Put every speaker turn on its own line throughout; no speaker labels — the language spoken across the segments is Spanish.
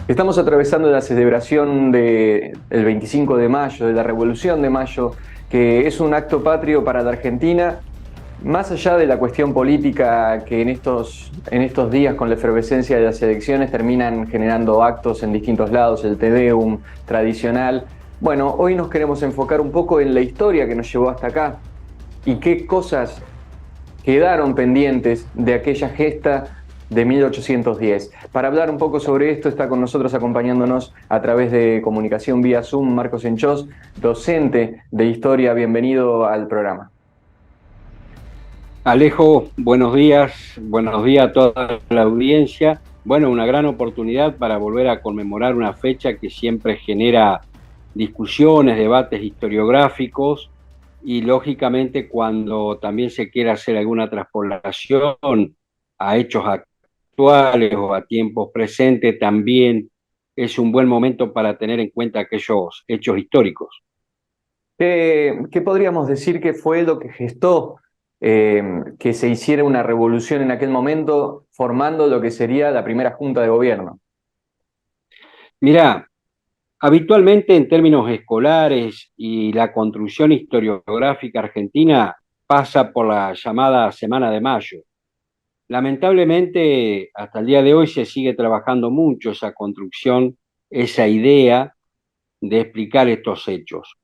Estamos atravesando la celebración del 25 de mayo, de la Revolución de Mayo, que es un acto patrio para la Argentina, más allá de la cuestión política que en estos días con la efervescencia de las elecciones terminan generando actos en distintos lados, el Te Deum tradicional. Bueno, hoy nos queremos enfocar un poco en la historia que nos llevó hasta acá y qué cosas quedaron pendientes de aquella gesta de 1810. Para hablar un poco sobre esto está con nosotros acompañándonos a través de comunicación vía Zoom Marcos Enchós, docente de historia. Bienvenido al programa.
Alejo, buenos días a toda la audiencia. Bueno, una gran oportunidad para volver a conmemorar una fecha que siempre genera discusiones, debates historiográficos y lógicamente cuando también se quiera hacer alguna traspolación a hechos actuales o a tiempos presentes, también es un buen momento para tener en cuenta aquellos hechos históricos.
¿Qué podríamos decir que fue lo que gestó que se hiciera una revolución en aquel momento, formando lo que sería la primera junta de gobierno?
Mirá, habitualmente en términos escolares y la construcción historiográfica argentina pasa por la llamada Semana de Mayo. Lamentablemente, hasta el día de hoy se sigue trabajando mucho esa construcción, esa idea de explicar estos hechos.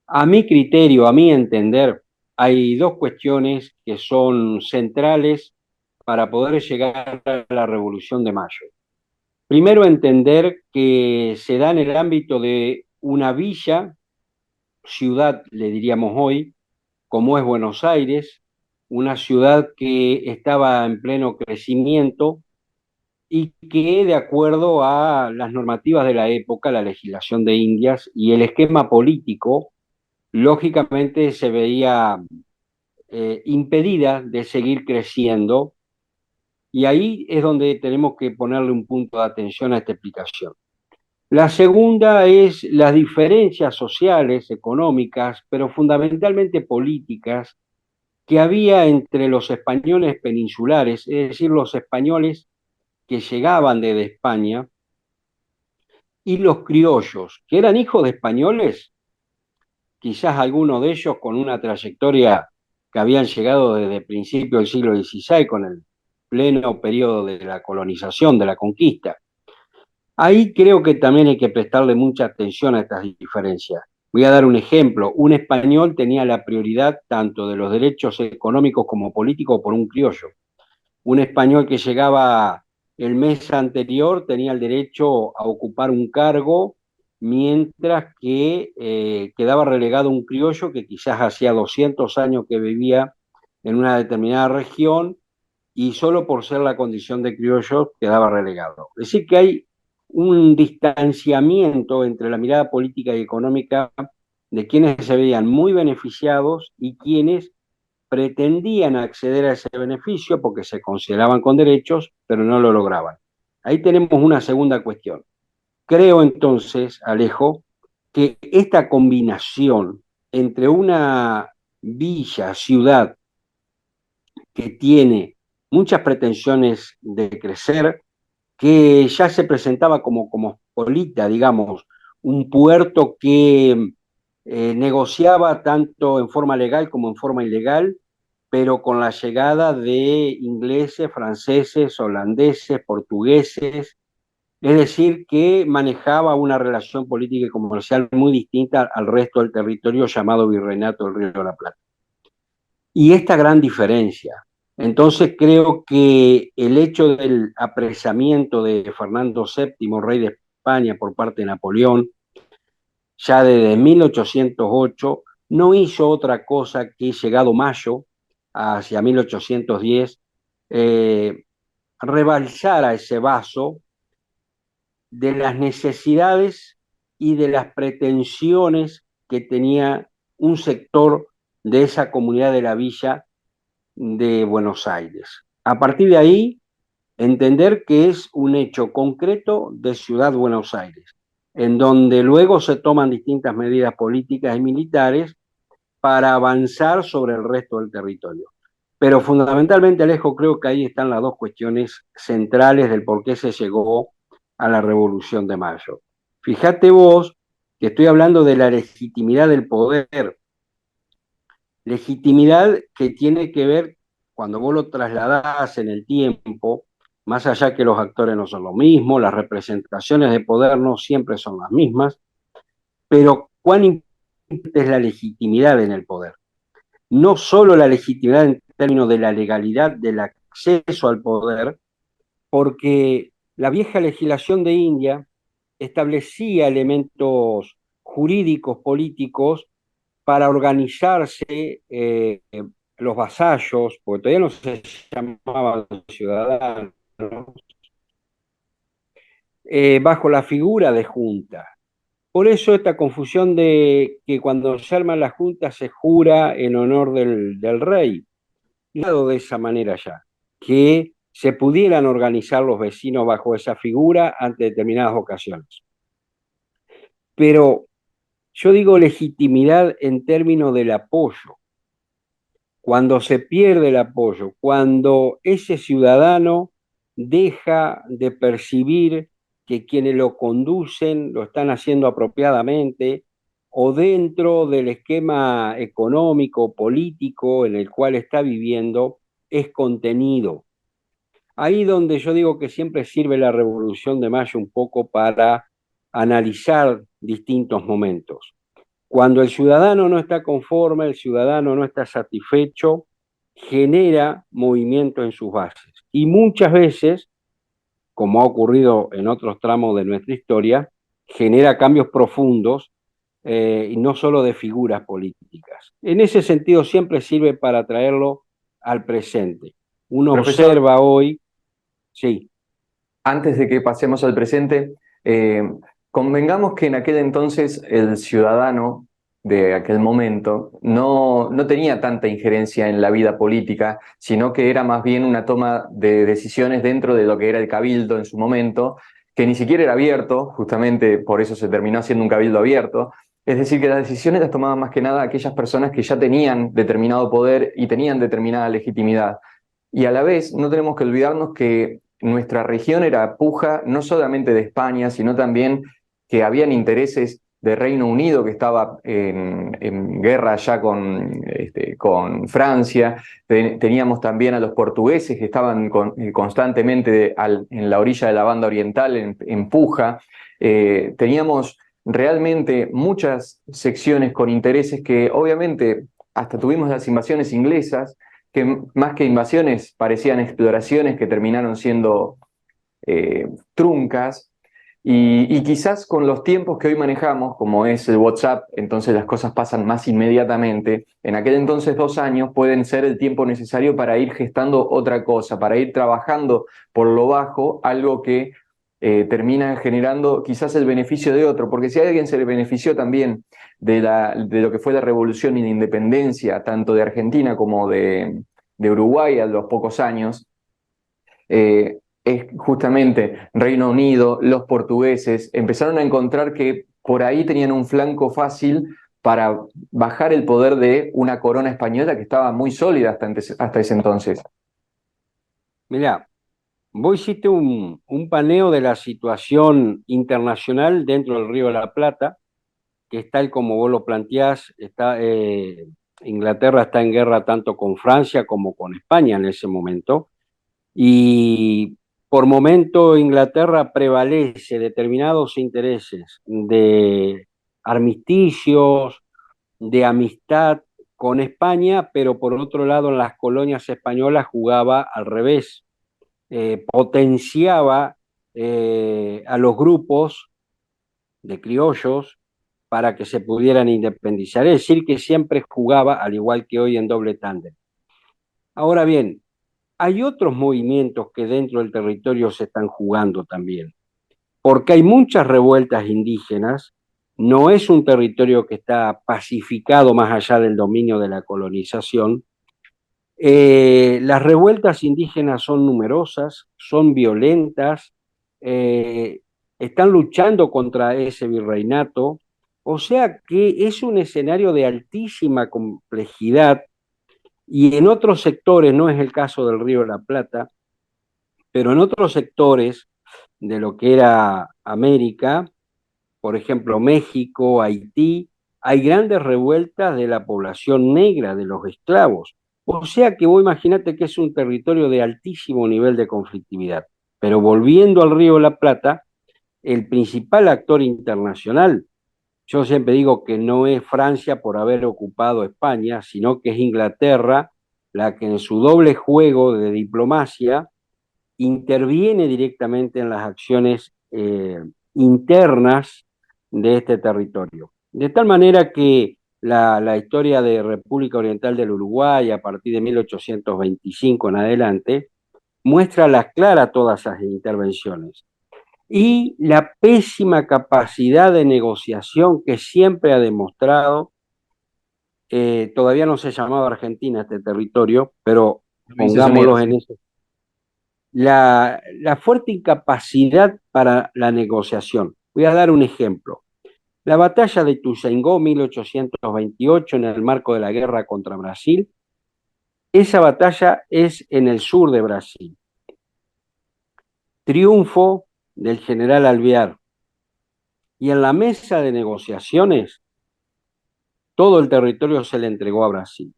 A mi criterio, a mi entender, hay dos cuestiones que son centrales para poder llegar a la Revolución de Mayo. Primero, entender que se da en el ámbito de una villa, ciudad, le diríamos hoy, como es Buenos Aires, una ciudad que estaba en pleno crecimiento y que, de acuerdo a las normativas de la época, la legislación de Indias y el esquema político, lógicamente se veía impedida de seguir creciendo, y ahí es donde tenemos que ponerle un punto de atención a esta explicación. La segunda es las diferencias sociales, económicas, pero fundamentalmente políticas que había entre los españoles peninsulares, es decir, los españoles que llegaban desde España, y los criollos, que eran hijos de españoles, quizás algunos de ellos con una trayectoria que habían llegado desde principios del siglo XVI, con el pleno periodo de la colonización, de la conquista. Ahí creo que también hay que prestarle mucha atención a estas diferencias. Voy a dar un ejemplo. Un español tenía la prioridad tanto de los derechos económicos como políticos por un criollo. Un español que llegaba el mes anterior tenía el derecho a ocupar un cargo, mientras que quedaba relegado un criollo que quizás hacía 200 años que vivía en una determinada región y solo por ser la condición de criollo quedaba relegado. Es decir, que hay un distanciamiento entre la mirada política y económica de quienes se veían muy beneficiados y quienes pretendían acceder a ese beneficio porque se consideraban con derechos, pero no lo lograban. Ahí tenemos una segunda cuestión. Creo entonces, Alejo, que esta combinación entre una villa, ciudad, que tiene muchas pretensiones de crecer, que ya se presentaba como cosmopolita, digamos, un puerto que negociaba tanto en forma legal como en forma ilegal, pero con la llegada de ingleses, franceses, holandeses, portugueses, es decir, que manejaba una relación política y comercial muy distinta al resto del territorio llamado Virreinato del Río de la Plata. Y esta gran diferencia. Entonces creo que el hecho del apresamiento de Fernando VII, rey de España, por parte de Napoleón, ya desde 1808, no hizo otra cosa que, llegado mayo, hacia 1810, eh, rebalsar a ese vaso de las necesidades y de las pretensiones que tenía un sector de esa comunidad de la villa de Buenos Aires. A partir de ahí, entender que es un hecho concreto de Ciudad Buenos Aires, en donde luego se toman distintas medidas políticas y militares para avanzar sobre el resto del territorio. Pero fundamentalmente, Alejo, creo que ahí están las dos cuestiones centrales del por qué se llegó a la Revolución de Mayo. Fíjate vos que estoy hablando de la legitimidad del poder, legitimidad que tiene que ver cuando vos lo trasladás en el tiempo, más allá que los actores no son lo mismo, las representaciones de poder no siempre son las mismas, pero cuán importante es la legitimidad en el poder. No solo la legitimidad en términos de la legalidad del acceso al poder, porque la vieja legislación de India establecía elementos jurídicos, políticos, para organizarse los vasallos, porque todavía no se llamaban ciudadanos, bajo la figura de junta. Por eso esta confusión de que cuando se arma la junta se jura en honor del rey, dado de esa manera ya, que se pudieran organizar los vecinos bajo esa figura ante determinadas ocasiones. Pero yo digo legitimidad en términos del apoyo. Cuando se pierde el apoyo, cuando ese ciudadano deja de percibir que quienes lo conducen lo están haciendo apropiadamente o dentro del esquema económico, político en el cual está viviendo, es contenido. Ahí donde yo digo que siempre sirve la Revolución de Mayo un poco para analizar distintos momentos. Cuando el ciudadano no está conforme, el ciudadano no está satisfecho, genera movimiento en sus bases. Y muchas veces, como ha ocurrido en otros tramos de nuestra historia, genera cambios profundos y no solo de figuras políticas. En ese sentido siempre sirve para traerlo al presente. Uno
Profesor,
observa hoy, sí.
antes de que pasemos al presente, eh, convengamos que en aquel entonces el ciudadano de aquel momento no tenía tanta injerencia en la vida política, sino que era más bien una toma de decisiones dentro de lo que era el cabildo en su momento, que ni siquiera era abierto, justamente por eso se terminó siendo un cabildo abierto. Es decir, que las decisiones las tomaban más que nada aquellas personas que ya tenían determinado poder y tenían determinada legitimidad. Y a la vez no tenemos que olvidarnos que nuestra región era puja no solamente de España, sino también que habían intereses de Reino Unido que estaba en guerra ya con Francia. Teníamos también a los portugueses que estaban constantemente en la orilla de la banda oriental, en puja. Teníamos realmente muchas secciones con intereses que obviamente hasta tuvimos las invasiones inglesas, que más que invasiones parecían exploraciones que terminaron siendo truncas, y quizás con los tiempos que hoy manejamos, como es el WhatsApp, entonces las cosas pasan más inmediatamente. En aquel entonces 2 años pueden ser el tiempo necesario para ir gestando otra cosa, para ir trabajando por lo bajo algo que termina generando quizás el beneficio de otro, porque si alguien se le benefició también de lo que fue la revolución y la independencia, tanto de Argentina como de Uruguay a los pocos años, es justamente Reino Unido, los portugueses, empezaron a encontrar que por ahí tenían un flanco fácil para bajar el poder de una corona española que estaba muy sólida hasta ese entonces.
Mirá, vos hiciste un paneo de la situación internacional dentro del Río de la Plata, que es tal como vos lo planteás, Inglaterra está en guerra tanto con Francia como con España en ese momento, y por momento Inglaterra prevalece determinados intereses de armisticios, de amistad con España, pero por otro lado en las colonias españolas jugaba al revés, potenciaba a los grupos de criollos para que se pudieran independizar. Es decir, que siempre jugaba, al igual que hoy, en doble tándem. Ahora bien, hay otros movimientos que dentro del territorio se están jugando también, porque hay muchas revueltas indígenas, no es un territorio que está pacificado más allá del dominio de la colonización. Las revueltas indígenas son numerosas, son violentas, eh, están luchando contra ese virreinato, o sea que es un escenario de altísima complejidad y en otros sectores, no es el caso del Río de la Plata, pero en otros sectores de lo que era América, por ejemplo, México, Haití, hay grandes revueltas de la población negra, de los esclavos. O sea que vos imaginate que es un territorio de altísimo nivel de conflictividad. Pero volviendo al Río de la Plata, el principal actor internacional, yo siempre digo que no es Francia por haber ocupado España, sino que es Inglaterra la que en su doble juego de diplomacia interviene directamente en las acciones internas de este territorio. De tal manera que la historia de República Oriental del Uruguay a partir de 1825 en adelante muestra a las claras todas esas intervenciones y la pésima capacidad de negociación que siempre ha demostrado, todavía no se llamaba Argentina este territorio, pero
Provincias
pongámoslos
Unidas,
en
sí.
ese, la fuerte incapacidad para la negociación. Voy a dar un ejemplo. La batalla de Ituzaingó, 1828, en el marco de la guerra contra Brasil, esa batalla es en el sur de Brasil. Triunfo del general Alvear. Y en la mesa de negociaciones, todo el territorio se le entregó a Brasil.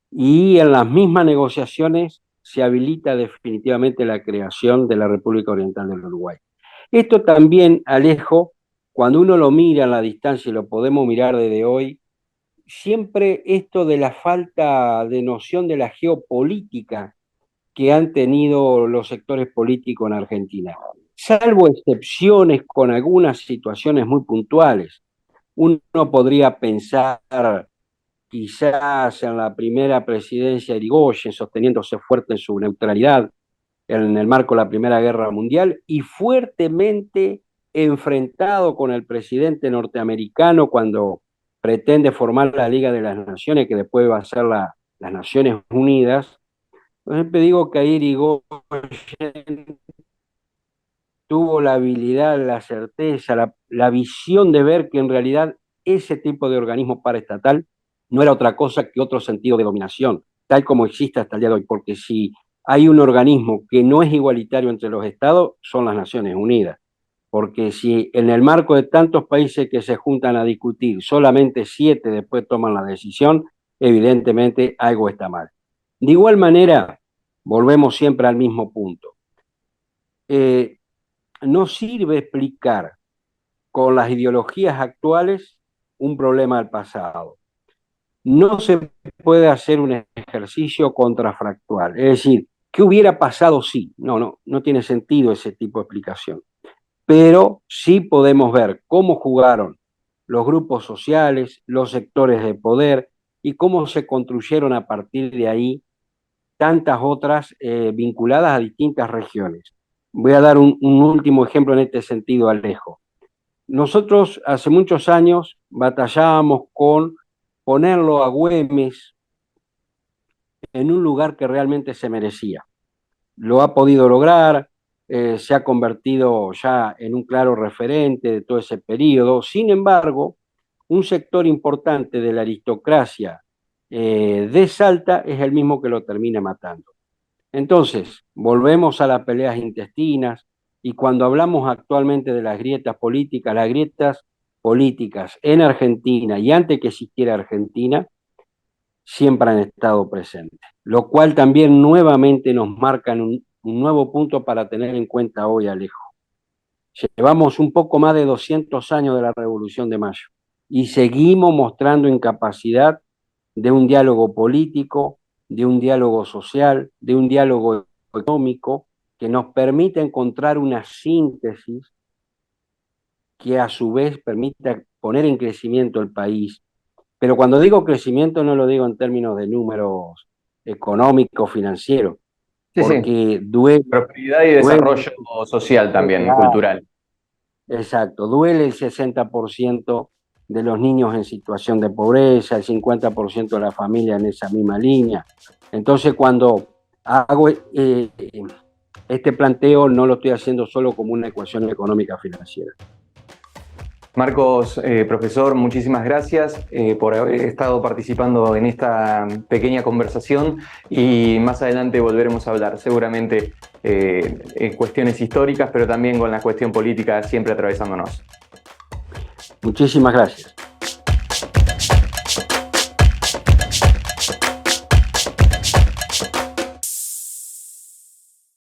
Y en las mismas negociaciones se habilita definitivamente la creación de la República Oriental del Uruguay. Esto también, Alejo, cuando uno lo mira a la distancia y lo podemos mirar desde hoy, siempre esto de la falta de noción de la geopolítica que han tenido los sectores políticos en Argentina, salvo excepciones con algunas situaciones muy puntuales. Uno podría pensar quizás en la primera presidencia de Irigoyen, sosteniéndose fuerte en su neutralidad en el marco de la Primera Guerra Mundial y fuertemente enfrentado con el presidente norteamericano cuando pretende formar la Liga de las Naciones, que después va a ser las Naciones Unidas. Yo siempre digo que ahí Irigoyen tuvo la habilidad, la certeza, la visión de ver que en realidad ese tipo de organismo paraestatal no era otra cosa que otro sentido de dominación, tal como existe hasta el día de hoy, porque si hay un organismo que no es igualitario entre los estados, son las Naciones Unidas. Porque si en el marco de tantos países que se juntan a discutir, solamente 7 después toman la decisión, evidentemente algo está mal. De igual manera, volvemos siempre al mismo punto. No sirve explicar con las ideologías actuales un problema del pasado. No se puede hacer un ejercicio contrafactual. Es decir, ¿qué hubiera pasado si? No tiene sentido ese tipo de explicación. Pero sí podemos ver cómo jugaron los grupos sociales, los sectores de poder y cómo se construyeron a partir de ahí tantas otras vinculadas a distintas regiones. Voy a dar un último ejemplo en este sentido, Alejo. Nosotros hace muchos años batallábamos con ponerlo a Güemes en un lugar que realmente se merecía. Lo ha podido lograr, se ha convertido ya en un claro referente de todo ese periodo. Sin embargo, un sector importante de la aristocracia de Salta es el mismo que lo termina matando. Entonces, volvemos a las peleas intestinas y cuando hablamos actualmente de las grietas políticas en Argentina y antes que existiera Argentina, siempre han estado presentes, lo cual también nuevamente nos marca un nuevo punto para tener en cuenta hoy, Alejo. Llevamos un poco más de 200 años de la Revolución de Mayo y seguimos mostrando incapacidad de un diálogo político, de un diálogo social, de un diálogo económico que nos permita encontrar una síntesis que a su vez permita poner en crecimiento el país. Pero cuando digo crecimiento no lo digo en términos de números económicos, financieros,
Sí, sí.
porque duele,
Prosperidad y
duele,
desarrollo social también, cultural.
exacto, duele el 60% de los niños en situación de pobreza, el 50% de la familia en esa misma línea. Entonces, cuando hago este planteo, no lo estoy haciendo solo como una ecuación económica financiera.
Marcos, profesor, muchísimas gracias por haber estado participando en esta pequeña conversación y más adelante volveremos a hablar, seguramente en cuestiones históricas, pero también con la cuestión política siempre atravesándonos.
Muchísimas gracias.